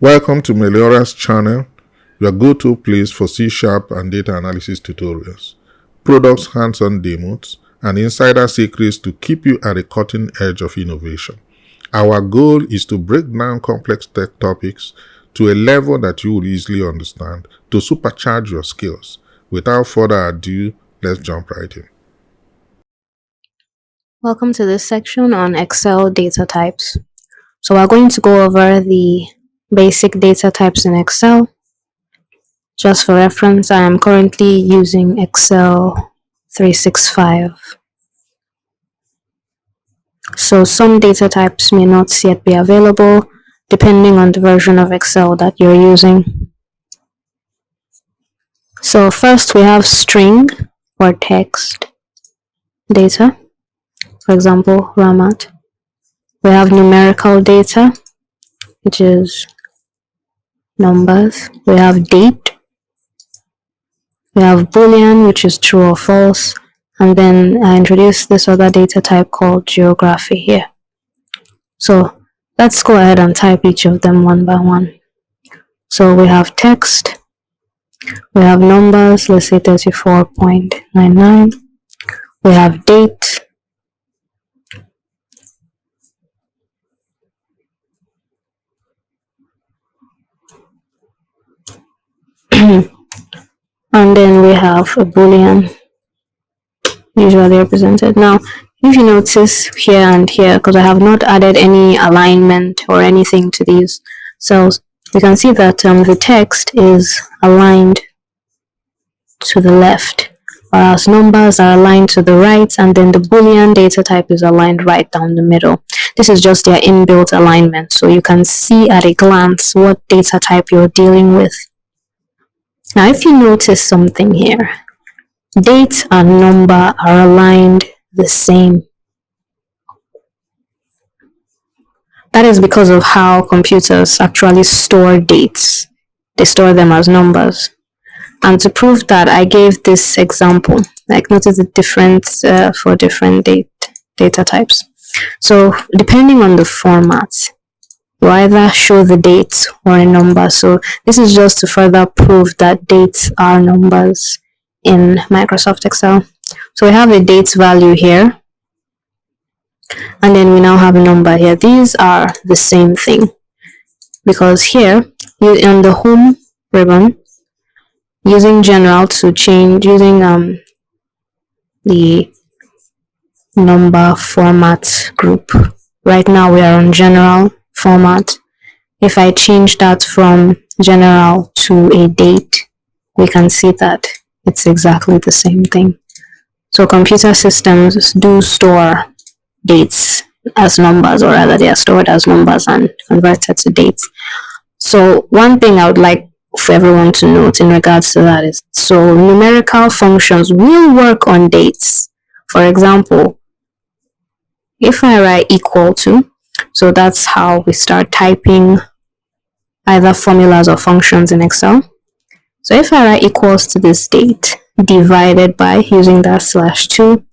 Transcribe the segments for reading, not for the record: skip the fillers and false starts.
Welcome to Meliora's channel, your go-to place for C# and data analysis tutorials, products hands-on demos, and insider secrets to keep you at the cutting edge of innovation. Our goal is to break down complex tech topics to a level that you will easily understand to supercharge your skills. Without further ado, let's jump right in. Welcome to this section on Excel data types. So we're going to go over the basic data types in Excel. Just for reference, I am currently using Excel 365. So some data types may not yet be available depending on the version of Excel that you're using. So first we have string or text data, for example, Ramat. We have numerical data, which is numbers. We have date. We have Boolean, which is true or false. And then I introduced this other data type called geography here. So let's go ahead and type each of them one by one. So we have text. We have numbers, let's say 34.99. We have date. And then we have a Boolean, usually represented. Now, if you notice here and here, because I have not added any alignment or anything to these cells, you can see that the text is aligned to the left, whereas numbers are aligned to the right, and then the Boolean data type is aligned right down the middle. This is just their inbuilt alignment, so you can see at a glance what data type you're dealing with. Now, if you notice something here, date and number are aligned the same. That is because of how computers actually store dates. They store them as numbers. And to prove that, I gave this example. Like, notice the difference for different data types. So, depending on the format, you either show the date or a number. So this is just to further prove that dates are numbers in Microsoft Excel. So we have a date value here, and then we now have a number here. These are the same thing, because here on the home ribbon, using general to change, using the number format group. Right now we are on general format. If I change that from general to a date, we can see that it's exactly the same thing. So computer systems do store dates as numbers, or rather they are stored as numbers and converted to dates. So one thing I would like for everyone to note in regards to that is, so numerical functions will work on dates. For example, if I write equal to, so that's how we start typing either formulas or functions in Excel. So if I write equals to this date divided by, using that /2,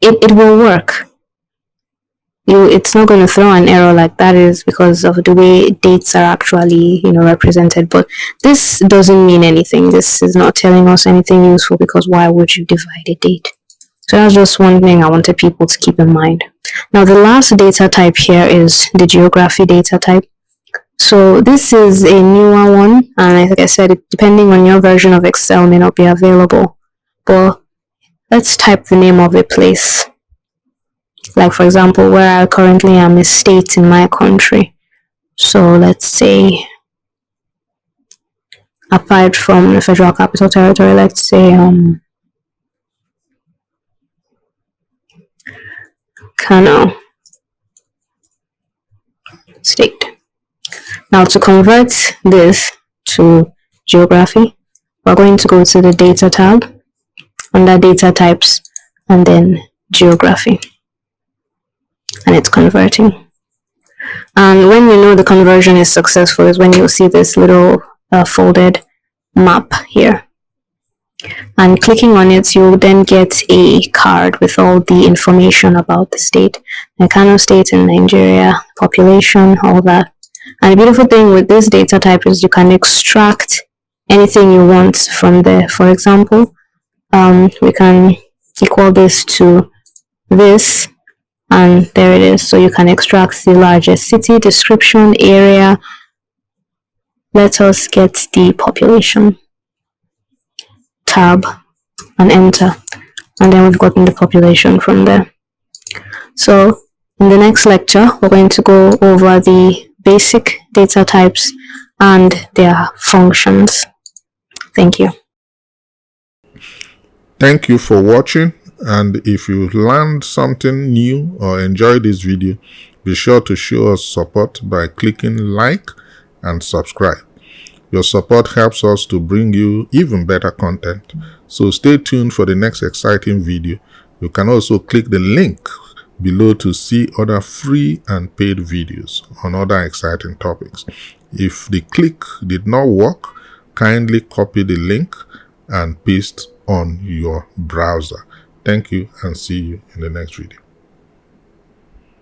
it will work. It's not going to throw an error like that, is because of the way dates are actually represented. But this doesn't mean anything. This is not telling us anything useful, because why would you divide a date? So that's just one thing I wanted people to keep in mind. Now, the last data type here is the geography data type. So this is a newer one, and like I said, depending on your version of Excel, may not be available. But let's type the name of a place. Like, for example, where I currently am, a state in my country. So let's say, apart from the Federal Capital Territory, let's say Kano state. Now, to convert this to geography, we're going to go to the data tab under data types and then geography, and it's converting. And when you know the conversion is successful is when you'll see this little folded map here. And clicking on it, you'll then get a card with all the information about the state, the Kano state in Nigeria, population, all that. And the beautiful thing with this data type is you can extract anything you want from there. For example, we can equal this to this, and there it is. So you can extract the largest city, description, area. Let us get the population. Tab and enter, and then we've gotten the population from there. So in the next lecture, we're going to go over the basic data types and their functions. Thank you. Thank you for watching, and if you learned something new or enjoyed this video, be sure to show us support by clicking like and subscribe. Your support helps us to bring you even better content, so stay tuned for the next exciting video. You can also click the link below to see other free and paid videos on other exciting topics. If the click did not work, kindly copy the link and paste on your browser. Thank you, and see you in the next video.